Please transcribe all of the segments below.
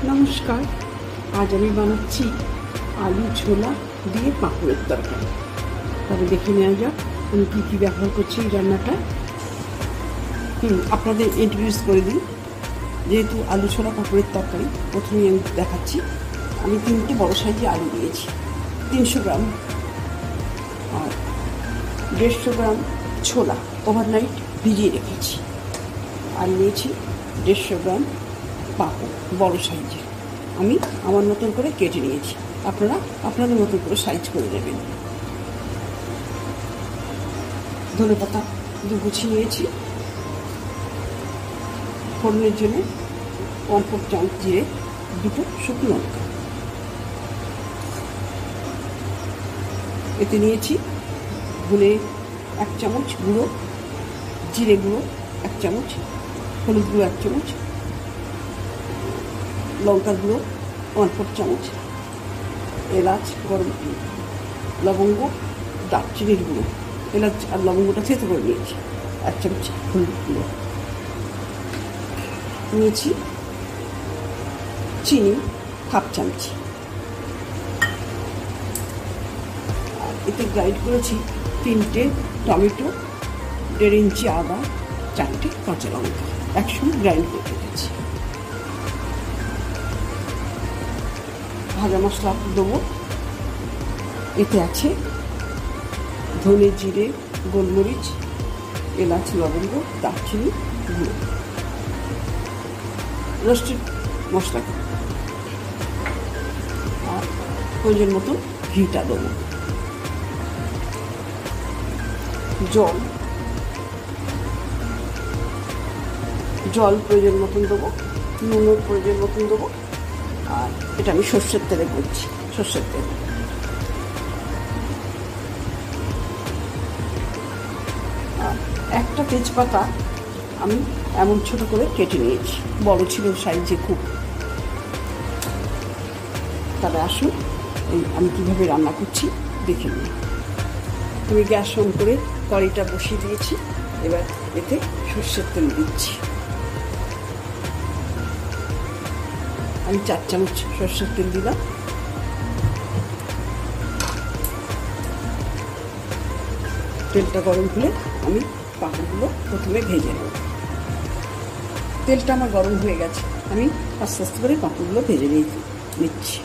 নমস্কার। আজ আমি বানাচ্ছি আলু ছোলা দিয়ে পাঁপড়ের তরকারি। তবে দেখে নেওয়া যাক আমি কী কী ব্যবহার করছি এই রান্নাটায়। আপনাদের ইন্ট্রোডিউস করে দিই। যেহেতু আলু ছোলা পাঁপড়ের তরকারি, প্রথমেই আমি দেখাচ্ছি। আমি 3টে বড় সাইজে আলু নিয়েছি, 300 গ্রাম, আর 150 গ্রাম ছোলা ওভারনাইট ভিজিয়ে রেখেছি। আর নিয়েছি 150 গ্রাম পাঁপড় বড় সাইজের। আমি আমার মতন করে কেটে নিয়েছি, আপনারা আপনাদের মতন করে সাইজ করে নেবেন। ধনেপাতা 2 গুছি নিয়েছি। ফোড়নের জন্য 1/4 চামচ জিরে, 2টো শুকনো লঙ্কা। এতে নিয়েছি ধনে 1 চামচ গুঁড়ো, জিরে গুঁড়ো 1 চামচ, হলুদ গুঁড়ো 1 চামচ, লঙ্কার গুঁড়ো 1/4 চামচ, এলাচ, গরম লবঙ্গ, দারচিনির গুঁড়ো। এলাচ আর লবঙ্গটা থেতো করে নিয়েছি। 1 চামচ হলুদ গুঁড়ো নিয়েছি। চিনি 1/2 চামচ। আর এতে গ্রাইন্ড করেছি 3টে টমেটো, 1.5 ইঞ্চি আদা, 4টে কাঁচা লঙ্কা একসঙ্গে গ্রাইন্ড করে রেখেছি। ভাজা মশলা দেবো। এতে আছে ধনে, জিরে, গোলমরিচ, এলাচ, লবঙ্গ, দারচিনি গুঁড়ো, রোস্টেড মশলা, আর প্রয়োজন মতো ঘিটা দেবো। জল প্রয়োজন মতন দেবো, নুনও প্রয়োজন মতন দেবো। আর এটা আমি সর্ষের তেলে করছি, সর্ষের তেল। আর একটা তেজপাতা আমি এমন ছোট করে কেটে নিয়েছি, বড় ছিল সাইজে খুব। তবে আসুন আমি কীভাবে রান্না করছি দেখে নিই। আমি গ্যাস অন করে কড়াইটা বসিয়ে দিয়েছি। এবার এতে সর্ষের তেল দিচ্ছি। আমি 4 চামচ সর্ষের তেল দিলাম। তেলটা গরম হলে আমি পাঁপড়গুলো প্রথমে ভেজে নেব। তেলটা আমার গরম হয়ে গেছে, আমি আস্তে আস্তে করে পাঁপড়গুলো ভেজে নিচ্ছি।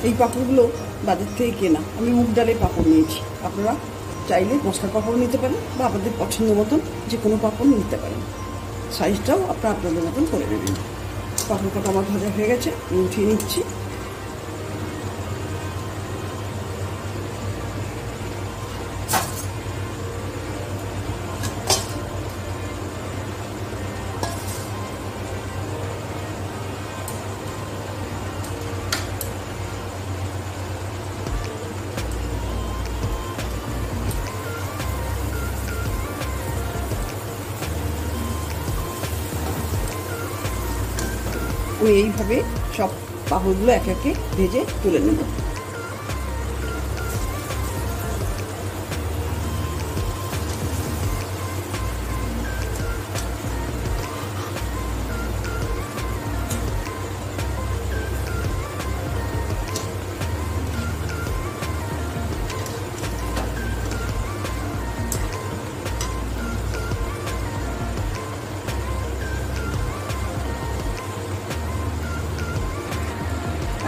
এই পাঁপড়গুলো বাজার থেকে কেনা, আমি মুগ ডালের পাঁপড় নিয়েছি। আপনারা চাইলে মশলার পাঁপড় নিতে পারেন বা আপনাদের পছন্দ মতন যে কোনো পাঁপড় নিতে পারেন। সাইজটাও আপনারা আপনাদের মতন করে নেবেন। পাঁপড় কটা আমার ভাজা হয়ে গেছে, আমি উঠিয়ে নিচ্ছি। আমি এইভাবে সব পাঁপড়গুলো একে একে ভেজে তুলে নেব।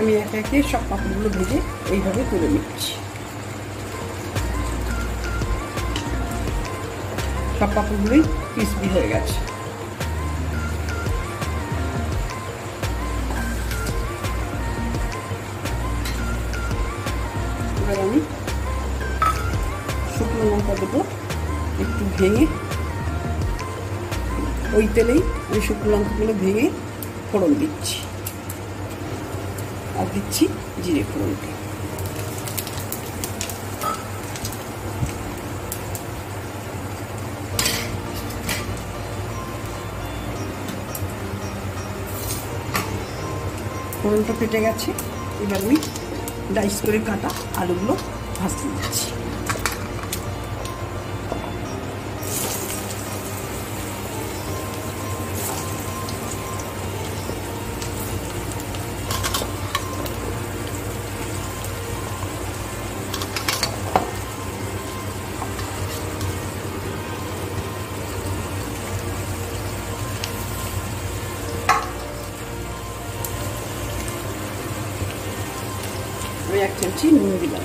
আমি একে একে সব পাঁপড়গুলো ভেজে এইভাবে তুলে নিচ্ছি। সব পাঁপড়গুলোই ক্রিসপি হয়ে গেছে। এবার আমি শুকনো লঙ্কা দেবো একটু ভেঙে। ওই তেলেই আমি শুকনো লঙ্কাগুলো ভেঙে ফোড়ন দিচ্ছি। আর দিচ্ছি জিরে ফোড়নটা। ফোড়নটা ফেটে গেছে। এবার আমি ডাইস করে কাটা আলুগুলো ভাজতে দিচ্ছি। আমি 1 চামচি নুন দিলাম।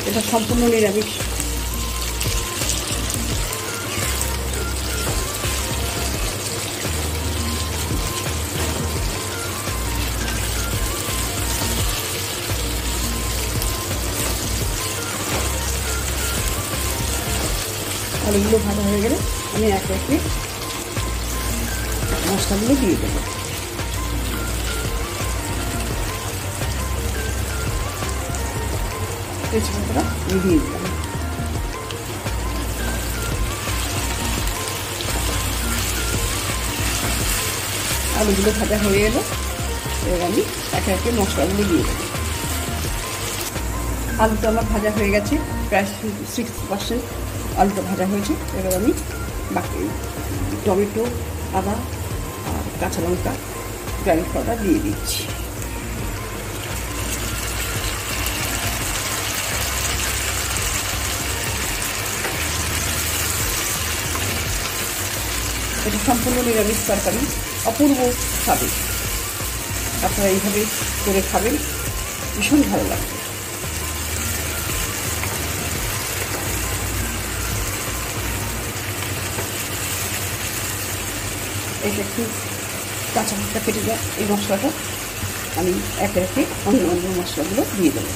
এটা সম্পূর্ণ নিরামিষ। আলুগুলো ভাজা হয়ে গেলে আমি একে একে মশলাগুলো দিয়ে দেবো। তেজপাতা দিয়ে দিলাম। আলুগুলো ভাজা হয়ে এলো। এবার আমি একে একে মশলাগুলো দিয়ে দেবো। আলুটা আমার ভাজা হয়ে গেছে, প্রায় 60% আলুটা ভাজা হয়েছে। এবার আমি বাকি টমেটো, আদা আর কাঁচা লঙ্কা গ্রাইন্ড করা দিয়ে দিচ্ছি। এটা সম্পূর্ণ নিরামিষ তরকারি, অপূর্ব স্বাদে। আপনারা এইভাবে করে খাবেন, ভীষণ ভালো লাগবে। এটা একটু কাঁচা মশলা কেটে যায়, এই মশলাটা আমি একে একে অন্য অন্য মশলাগুলো দিয়ে দেবো।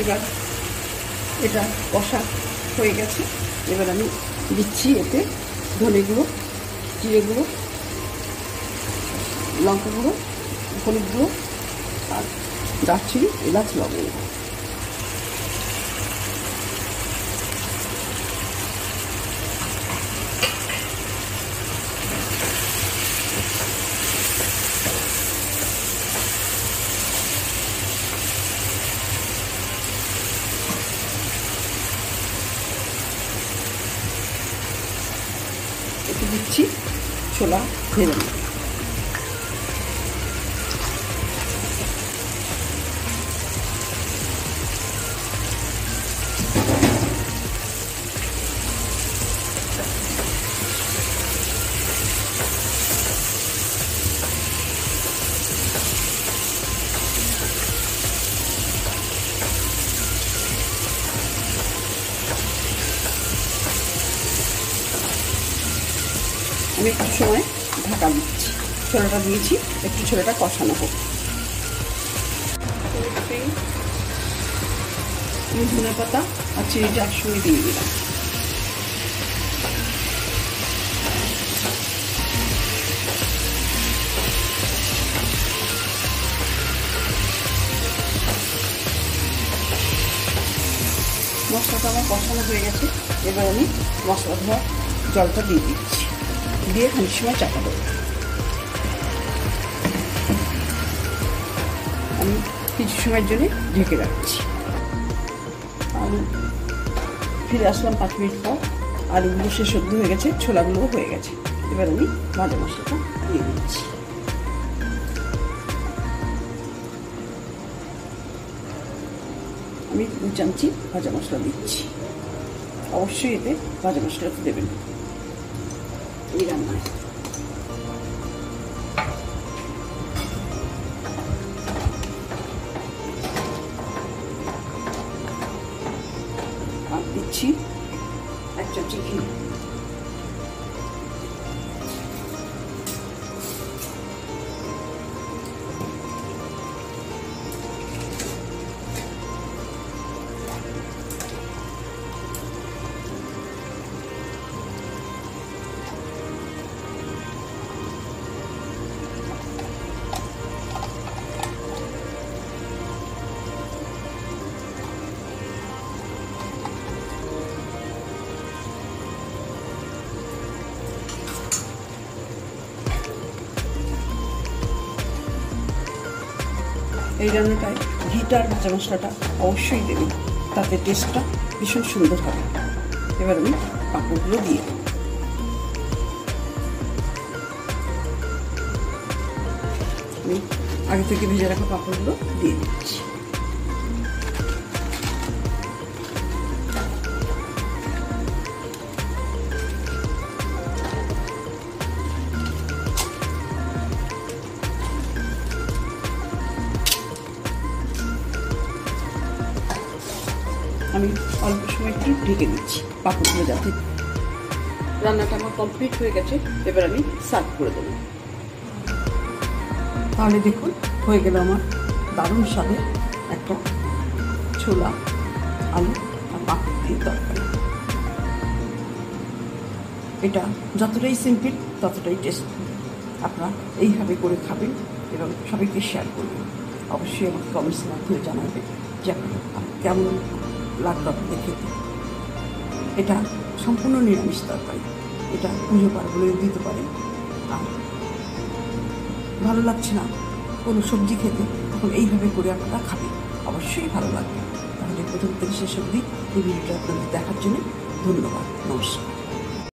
এবার এটা কষা হয়ে গেছে। এবার আমি দিচ্ছি এতে ধনে গুঁড়ো, জিরে গুঁড়ো, লঙ্কা গুঁড়ো, হলুদ গুঁড়ো আর দারচিনি, এলাচ, লবঙ্গ। একটু দিচ্ছি ছোলা ভেজে নেব। আমি একটু সময় ঢাকা দিচ্ছি। ছোলাটা দিয়েছি, একটু ছোলাটা কষানো হোক। ধনে পাতা আর চিনিটা একসঙ্গে দিয়ে দিলাম। মশলাটা আমার কষানো হয়ে গেছে। এবার আমি মশলা ধোয়া জলটা দিয়ে দিচ্ছি, দিয়ে খানিক সময় চাপা দেবো। আমি কিছু সময়ের জন্য ঢেকে রাখছি। আলু ফিরে আসলাম 5 মিনিট পর। আলুগুলো সে সেদ্ধ হয়ে গেছে, ছোলাগুলোও হয়ে গেছে। এবার আমি ভাজা মশলাটা দিয়ে দিচ্ছি। আমি 2 চামচি ভাজা মশলা দিচ্ছি। অবশ্যই এতে ভাজা মশলাটা দেবেন এই রান্নায়। আর দিচ্ছি 1 চামচি ঘি। এই রান্নাটায় ঘিটা আর ভাজা মশলাটা অবশ্যই দেবেন, তাতে টেস্টটা ভীষণ সুন্দর হবে। এবার আমি পাঁপড়গুলো দিয়ে দেব। আমি আগে থেকে ভেজে রাখা পাঁপড়গুলো দিয়ে দিচ্ছি। আমি অল্প সময় একটু ঢেকে দিচ্ছি পাঁপড়গুলো যাতে। রান্নাটা আমার কমপ্লিট হয়ে গেছে, এবার আমি সার্ভ করে দেবো। তাহলে দেখুন হয়ে গেল আমার দারুণ স্বাদের একটা ছোলা আলু আর পাঁপড় দিয়ে তরকারি। এটা যতটাই সিম্পল ততটাই টেস্টফুল। আপনারা এইভাবে করে খাবেন এবং সবাইকে শেয়ার করবেন। অবশ্যই আমাকে কমেন্টসের মাধ্যমে জানাবেন যে আপনারা কেমন লাগলো আপনাদের খেতে। এটা সম্পূর্ণ নিরামিষ তরকারি, এটা পুজো পার্বণে দিতে পারেন। আর ভালো লাগছে না কোনো সবজি খেতে, তখন এইভাবে করে আপনারা খাবেন, অবশ্যই ভালো লাগবে। তাহলে প্রথম থেকে শেষ অবধি এই ভিডিওটা আপনাদের দেখার জন্য ধন্যবাদ। নমস্কার।